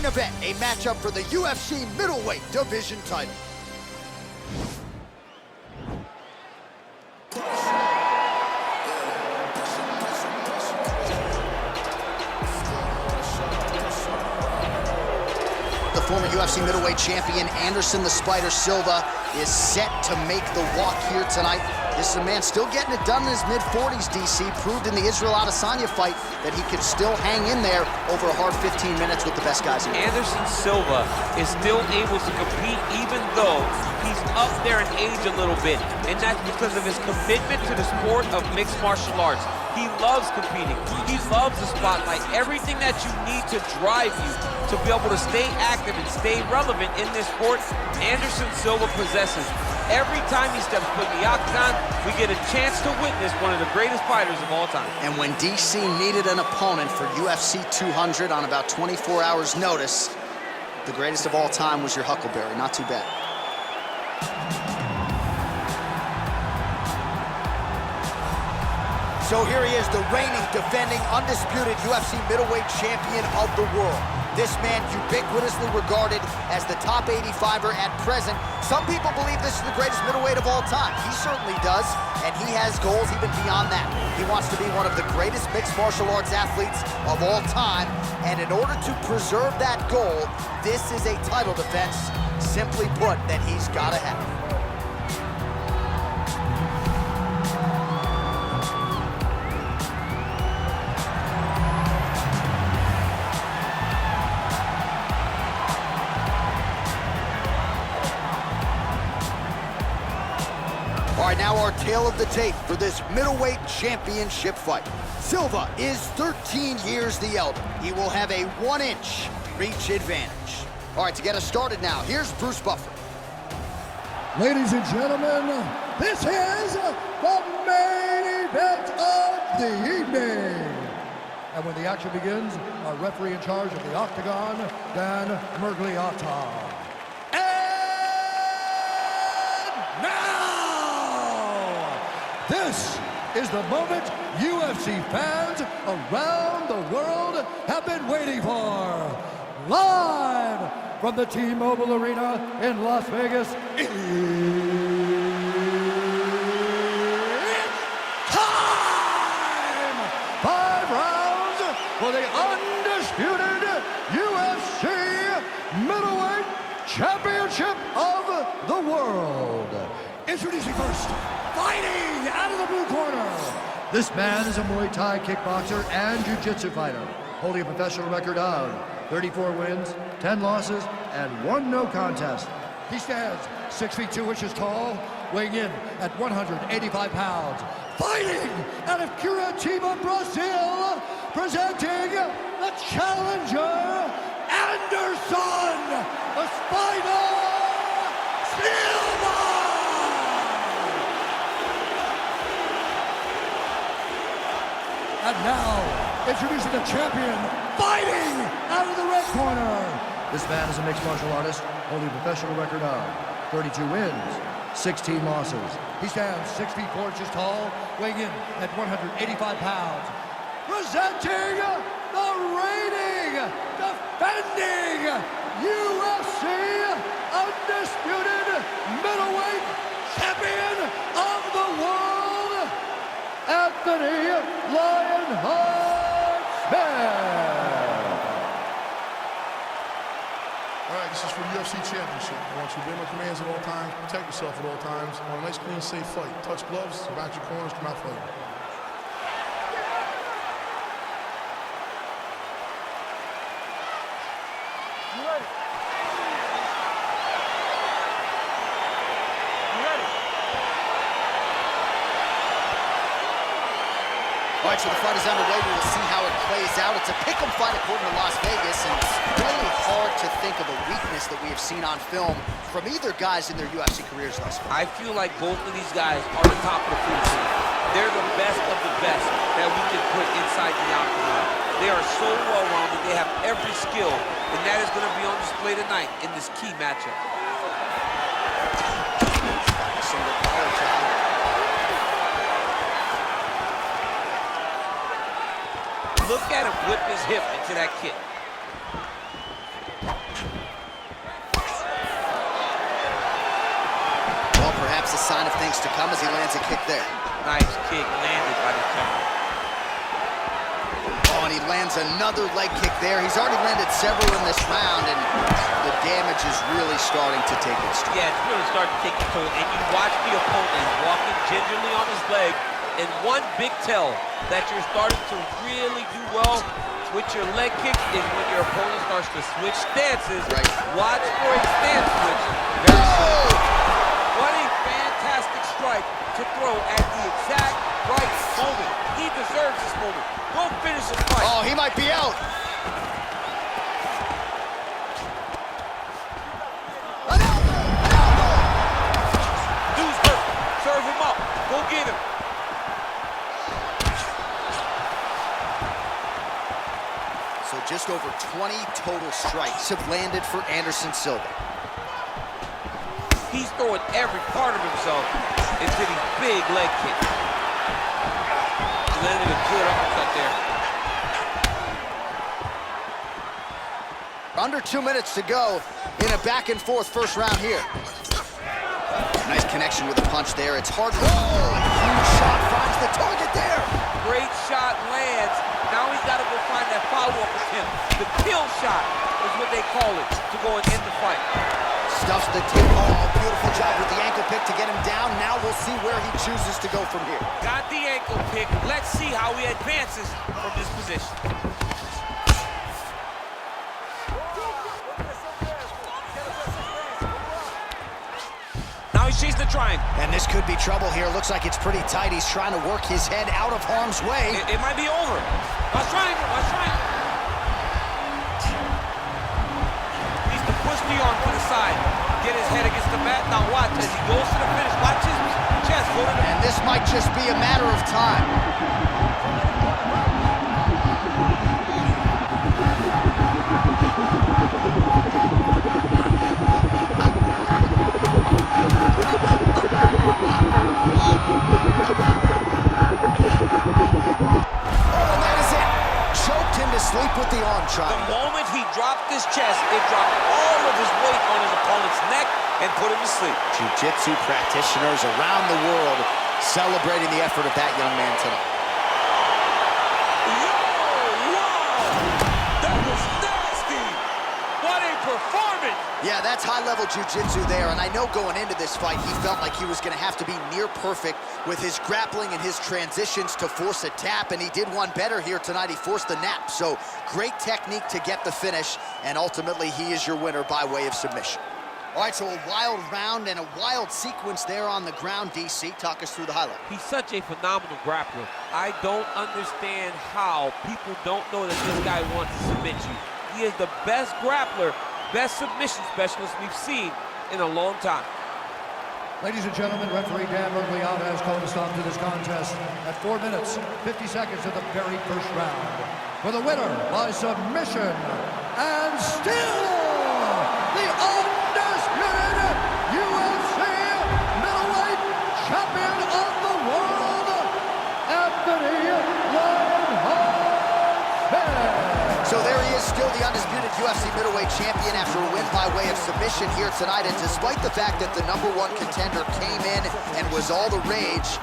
main event, a matchup for the UFC middleweight division title. The former UFC middleweight champion Anderson the Spider Silva is set to make the walk here tonight. This is a man still getting it done in his mid-40s, DC. Proved in the Israel Adesanya fight that he could still hang in there over a hard 15 minutes with the best guys in the world. Anderson Silva is still able to compete even though he's up there in age a little bit. And that's because of his commitment to the sport of mixed martial arts. He loves competing. He loves the spotlight. Everything that you need to drive you to be able to stay active and stay relevant in this sport, Anderson Silva possesses. Every time he steps foot in the octagon, we get a chance to witness one of the greatest fighters of all time. And when DC needed an opponent for UFC 200 on about 24 hours notice, the greatest of all time was your Huckleberry. Not too bad. So here he is, the reigning, defending, undisputed UFC middleweight champion of the world. This man ubiquitously regarded as the top 85er at present. Some people believe this is the greatest middleweight of all time. He certainly does, and he has goals even beyond that. He wants to be one of the greatest mixed martial arts athletes of all time, and in order to preserve that goal, this is a title defense, simply put, that he's gotta have. All right, now our tale of the tape for this middleweight championship fight. Silva is 13 years the elder. He will have a 1-inch reach advantage. All right, to get us started now, here's Bruce Buffer. Ladies and gentlemen, this is the main event of the evening. And when the action begins, our referee in charge of the octagon, Dan Mergliata. And now! This is the moment UFC fans around the world have been waiting for. Live from the T-Mobile Arena in Las Vegas, it's time! 5 rounds for the undisputed UFC Middleweight Championship of the world. Introducing first, fighting out of the blue corner. This man is a Muay Thai kickboxer and jiu-jitsu fighter, holding a professional record of 34 wins, 10 losses, and 1 no contest. He stands 6 feet 2 inches tall, weighing in at 185 pounds. Fighting out of Curitiba, Brazil, presenting the challenger, Anderson, the Spider Silva! And now, introducing the champion, fighting out of the red corner. This man is a mixed martial artist, holding a professional record of 32 wins, 16 losses. He stands 6 feet 4 inches tall, weighing in at 185 pounds. Presenting the reigning, defending UFC undisputed middleweight champion of the world, Anthony Lionheart Smith. All right, this is for the UFC Championship. I want you to obey my commands at all times, protect yourself at all times. I want a nice, clean, safe fight. Touch gloves, back your corners, come out fighting. You ready? All right, so the fight is underway. We will see how it plays out. It's a pick'em fight according to Las Vegas, and it's really hard to think of a weakness that we have seen on film from either guys in their UFC careers thus far. I feel like both of these guys are the top of the food chain. They're the best of the best that we can put inside the octagon. They are so well-rounded. They have every skill, and that is going to be on display tonight in this key matchup. Single power jab. Look at him whip his hip into that kick. things to come as he lands a kick there. Nice kick landed by the counter. Oh, and he lands another leg kick there. He's already landed several in this round, and the damage is really starting to take its toll. Yeah, it's really starting to take its toll. And you watch the opponent walking gingerly on his leg, and one big tell that you're starting to really do well with your leg kicks is when your opponent starts to switch stances. Right. Watch for a stance switch. Very soon. What a fantastic strike to throw at the exact right moment. He deserves this moment. Go finish this fight. Oh, he might be out. Dude's hurt. Serve him up. Go get him. So just over 20 total strikes have landed for Anderson Silva. He's throwing every part of himself into these big leg kicks. He landed a good uppercut there. Under 2 minutes to go in a back-and-forth first round here. Nice connection with a punch there. It's hard. Huge shot finds the target there. Great shot lands. Now he's got to go find that follow-up attempt. The kill shot is what they call it to go and end the fight. Stuffs the tip. Oh, beautiful job with the ankle pick to get him down. Now we'll see where he chooses to go from here. Got the ankle pick. Let's see how he advances from this position. Now he's chasing the triangle. And this could be trouble here. Looks like it's pretty tight. He's trying to work his head out of harm's way. It might be over. Watch triangle. Watch triangle. Needs to push the arm to the side. Get his head against the mat. Now watch as he goes to the finish. Watch his chest go to the... And this might just be a matter of time. Sleep with the arm triangle. The moment he dropped his chest, it dropped all of his weight on his opponent's neck and put him to sleep. Jiu-jitsu practitioners around the world celebrating the effort of that young man tonight. Whoa! That was nasty! What a performance! Yeah, that's high-level jiu-jitsu there, and I know going into this fight, he felt like he was going to have to be near perfect with his grappling and his transitions to force a tap, and he did one better here tonight. He forced the nap, so great technique to get the finish, and ultimately he is your winner by way of submission. All right, so a wild round and a wild sequence there on the ground. DC, talk us through the highlight. He's such a phenomenal grappler. I don't understand how people don't know that this guy wants to submit you. He is the best grappler, best submission specialist we've seen in a long time. Ladies and gentlemen, referee Dan Mergliata has called a stop to this contest at 4 minutes, 50 seconds of the very first round. For the winner by submission, and still the undisputed UFC middleweight champion of the world, Anthony Lionheart. So there he is, still the undisputed UFC middleweight champion after a win by way of submission here tonight. And despite the fact that the #1 contender came in and was all the rage,